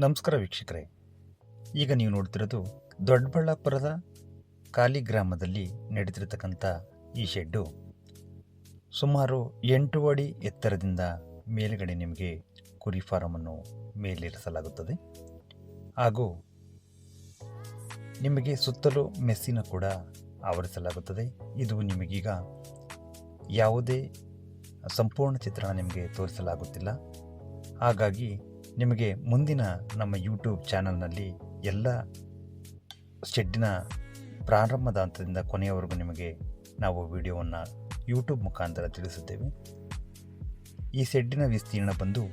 ನಮಸ್ಕಾರ ವೀಕ್ಷಕರೇ. ಈಗ ನೀವು ನೋಡ್ತಿರೋದು ದೊಡ್ಡಬಳ್ಳಾಪುರದ ಕಾಲಿ ಗ್ರಾಮದಲ್ಲಿ ನಡೆದಿರತಕ್ಕಂಥ ಈ ಶೆಡ್ಡು ಸುಮಾರು 8 ಅಡಿ ಎತ್ತರದಿಂದ ಮೇಲುಗಡೆ ನಿಮಗೆ ಕುರಿ ಫಾರಮನ್ನು ಮೇಲೇರಿಸಲಾಗುತ್ತದೆ. ಹಾಗೂ ನಿಮಗೆ ಸುತ್ತಲೂ ಮೆಸ್ಸಿನ ಕೂಡ ಆವರಿಸಲಾಗುತ್ತದೆ. ಇದು ನಿಮಗೀಗ ಯಾವುದೇ ಸಂಪೂರ್ಣ ಚಿತ್ರಣ ನಿಮಗೆ ತೋರಿಸಲಾಗುತ್ತಿಲ್ಲ. ಹಾಗಾಗಿ ನಿಮಗೆ ಮುಂದಿನ ನಮ್ಮ ಯೂಟ್ಯೂಬ್ ಚಾನಲ್ನಲ್ಲಿ ಎಲ್ಲ ಶೆಡ್ಡಿನ ಪ್ರಾರಂಭದ ಹಂತದಿಂದ ಕೊನೆಯವರೆಗೂ ನಿಮಗೆ ನಾವು ವಿಡಿಯೋವನ್ನು ಯೂಟ್ಯೂಬ್ ಮುಖಾಂತರ ತಿಳಿಸುತ್ತೇವೆ. ಈ ಶೆಡ್ಡಿನ ವಿಸ್ತೀರ್ಣ ಬಂದು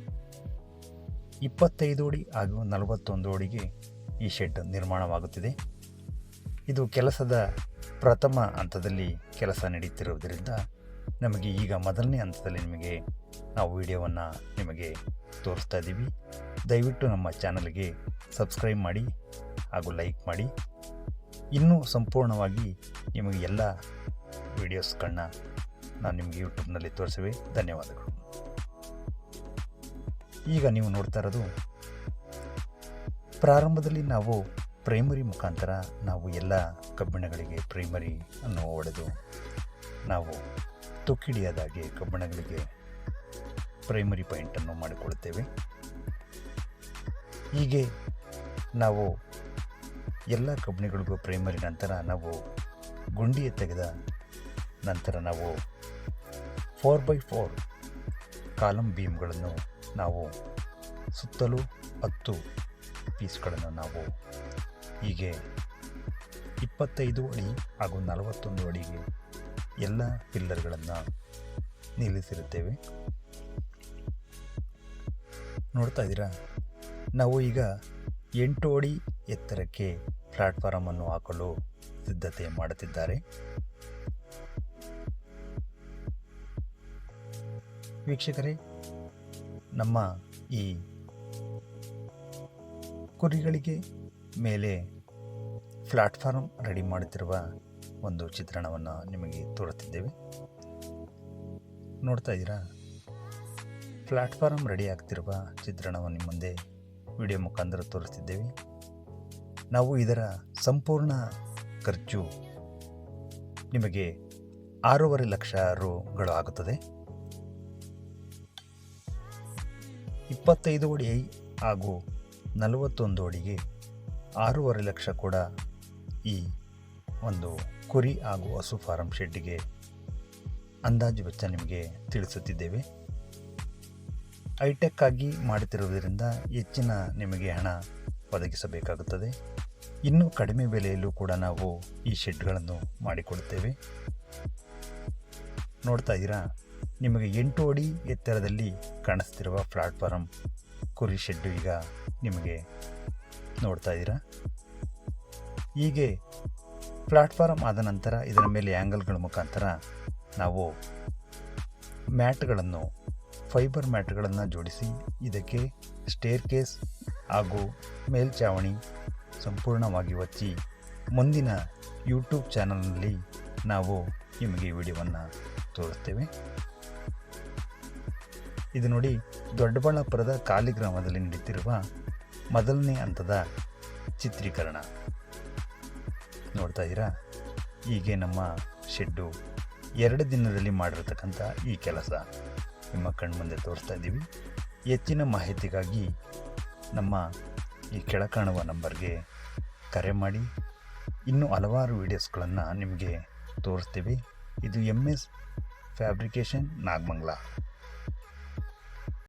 25 ಅಡಿ ಹಾಗೂ 41 ಅಡಿಗೆ ಈ ಶೆಡ್ ನಿರ್ಮಾಣವಾಗುತ್ತಿದೆ. ಇದು ಕೆಲಸದ ಪ್ರಥಮ ಹಂತದಲ್ಲಿ ಕೆಲಸ ನಡೆಯುತ್ತಿರುವುದರಿಂದ ನಮಗೆ ಈಗ ಮೊದಲನೇ ಹಂತದಲ್ಲಿ ನಿಮಗೆ ನಾವು ವಿಡಿಯೋವನ್ನು ನಿಮಗೆ ತೋರಿಸ್ತಾ ಇದ್ದೀವಿ. ದಯವಿಟ್ಟು ನಮ್ಮ ಚಾನಲ್ಗೆ ಸಬ್ಸ್ಕ್ರೈಬ್ ಮಾಡಿ ಹಾಗೂ ಲೈಕ್ ಮಾಡಿ. ಇನ್ನೂ ಸಂಪೂರ್ಣವಾಗಿ ನಿಮಗೆ ಎಲ್ಲ ವಿಡಿಯೋಸ್ಗಳನ್ನ ನಾನು ನಿಮಗೆ ಯೂಟ್ಯೂಬ್ನಲ್ಲಿ ತೋರಿಸುವೆ. ಧನ್ಯವಾದಗಳು. ಈಗ ನೀವು ನೋಡ್ತಾ ಇರೋದು ಪ್ರಾರಂಭದಲ್ಲಿ ನಾವು ಪ್ರೈಮರಿ ಮುಖಾಂತರ ನಾವು ಎಲ್ಲ ಕಬ್ಬಿಣಗಳಿಗೆ ಪ್ರೈಮರಿ ಅನ್ನು ಹೊಡೆದು ನಾವು ತುಕ್ಕಿಡಿಯಾದಾಗೆ ಕಬ್ಬಿಣಗಳಿಗೆ ಪ್ರೈಮರಿ ಪಾಯಿಂಟನ್ನು ಮಾಡಿಕೊಳ್ಳುತ್ತೇವೆ. ಹೀಗೆ ನಾವು ಎಲ್ಲ ಕಬ್ಬಿಣಗಳಿಗೂ ಪ್ರೈಮರಿ ನಂತರ ನಾವು ಗುಂಡಿಯ ತೆಗೆದ ನಂತರ ನಾವು 4x4 ಕಾಲಮ್ ಬೀಮ್ಗಳನ್ನು ನಾವು ಸುತ್ತಲೂ 10 ಪೀಸ್ಗಳನ್ನು ನಾವು ಹೀಗೆ 25 ಅಡಿ ಹಾಗೂ 41 ಅಡಿಗೆ ಎಲ್ಲ ಪಿಲ್ಲರ್ಗಳನ್ನು ನಿಲ್ಲಿಸಿರುತ್ತೇವೆ. ನೋಡ್ತಾ ಇದ್ದೀರಾ, ನಾವು ಈಗ 8 ಅಡಿ ಎತ್ತರಕ್ಕೆ ಪ್ಲಾಟ್ಫಾರಮನ್ನು ಹಾಕಲು ಸಿದ್ಧತೆ ಮಾಡುತ್ತಿದ್ದಾರೆ. ವೀಕ್ಷಕರೇ, ನಮ್ಮ ಈ ಕುರಿಗಳಿಗೆ ಮೇಲೆ ಪ್ಲಾಟ್ಫಾರ್ಮ್ ರೆಡಿ ಮಾಡುತ್ತಿರುವ ಒಂದು ಚಿತ್ರಣವನ್ನು ನಿಮಗೆ ತೋರುತ್ತಿದ್ದೇವೆ. ನೋಡ್ತಾ ಇದ್ದೀರಾ, ಪ್ಲಾಟ್ಫಾರ್ಮ್ ರೆಡಿ ಆಗ್ತಿರುವ ಚಿತ್ರಣವನ್ನು ನಿಮ್ಮ ಮುಂದೆ ವಿಡಿಯೋ ಮುಖಾಂತರ ತೋರಿಸ್ತಿದ್ದೇವೆ. ನಾವು ಇದರ ಸಂಪೂರ್ಣ ಖರ್ಚು ನಿಮಗೆ 6.5 ಲಕ್ಷ ರುಗಳು ಆಗುತ್ತದೆ. 25 ಅಡಿ ಹಾಗೂ 41 ಅಡಿಗೆ 6.5 ಲಕ್ಷ ಕೂಡ ಈ ಒಂದು ಕುರಿ ಹಾಗೂ ಹಸು ಫಾರಂ ಶೆಡ್ಡಿಗೆ ಅಂದಾಜು ವೆಚ್ಚ ನಿಮಗೆ ತಿಳಿಸುತ್ತಿದ್ದೇವೆ. ಹೈಟೆಕ್ ಆಗಿ ಮಾಡುತ್ತಿರುವುದರಿಂದ ಹೆಚ್ಚಿನ ನಿಮಗೆ ಹಣ ಒದಗಿಸಬೇಕಾಗುತ್ತದೆ. ಇನ್ನೂ ಕಡಿಮೆ ಬೆಲೆಯಲ್ಲೂ ಕೂಡ ನಾವು ಈ ಶೆಡ್ಗಳನ್ನು ಮಾಡಿಕೊಡುತ್ತೇವೆ. ನೋಡ್ತಾ ಇದ್ದೀರಾ, ನಿಮಗೆ 8 ಅಡಿ ಎತ್ತರದಲ್ಲಿ ಕಾಣಿಸ್ತಿರುವ ಪ್ಲಾಟ್ಫಾರಮ್ ಕುರಿ ಶೆಡ್ಡು ಈಗ ನಿಮಗೆ ನೋಡ್ತಾ ಇದ್ದೀರಾ. ಹೀಗೆ ಪ್ಲಾಟ್ಫಾರಮ್ ಆದ ನಂತರ ಇದರ ಮೇಲೆ ಆ್ಯಂಗಲ್ಗಳ ಮುಖಾಂತರ ನಾವು ಮ್ಯಾಟ್ಗಳನ್ನು ಫೈಬರ್ ಮ್ಯಾಟ್ಗಳನ್ನು ಜೋಡಿಸಿ ಇದಕ್ಕೆ ಸ್ಟೇರ್ ಕೇಸ್ ಹಾಗೂ ಮೇಲ್ಛಾವಣಿ ಸಂಪೂರ್ಣವಾಗಿ ಹೊಚ್ಚಿ ಮುಂದಿನ ಯೂಟ್ಯೂಬ್ ಚಾನಲ್ನಲ್ಲಿ ನಾವು ನಿಮಗೆ ವಿಡಿಯೋವನ್ನು ತೋರಿಸ್ತೇವೆ. ಇದು ನೋಡಿ, ದೊಡ್ಡಬಳ್ಳಾಪುರದ ಕಾಲಿ ಗ್ರಾಮದಲ್ಲಿ ನಡೆಯುತ್ತಿರುವ ಮೊದಲನೇ ಹಂತದ ಚಿತ್ರೀಕರಣ. ನೋಡ್ತಾ ಇದ್ದೀರಾ, ಹೀಗೆ ನಮ್ಮ ಶೆಡ್ಡು 2 ದಿನದಲ್ಲಿ ಮಾಡಿರತಕ್ಕಂಥ ಈ ಕೆಲಸ ನಿಮ್ಮ ಕಣ್ಮುಂದೆ ತೋರಿಸ್ತಾ ಇದ್ದೀವಿ. ಹೆಚ್ಚಿನ ಮಾಹಿತಿಗಾಗಿ ನಮ್ಮ ಈ ಕೆಳಕಾಣುವ ನಂಬರ್ಗೆ ಕರೆ ಮಾಡಿ. ಇನ್ನೂ ಹಲವಾರು ವೀಡಿಯೋಸ್ಗಳನ್ನು ನಿಮಗೆ ತೋರಿಸ್ತೀವಿ. ಇದು MS ಫ್ಯಾಬ್ರಿಕೇಷನ್ ನಾಗಮಂಗಲ.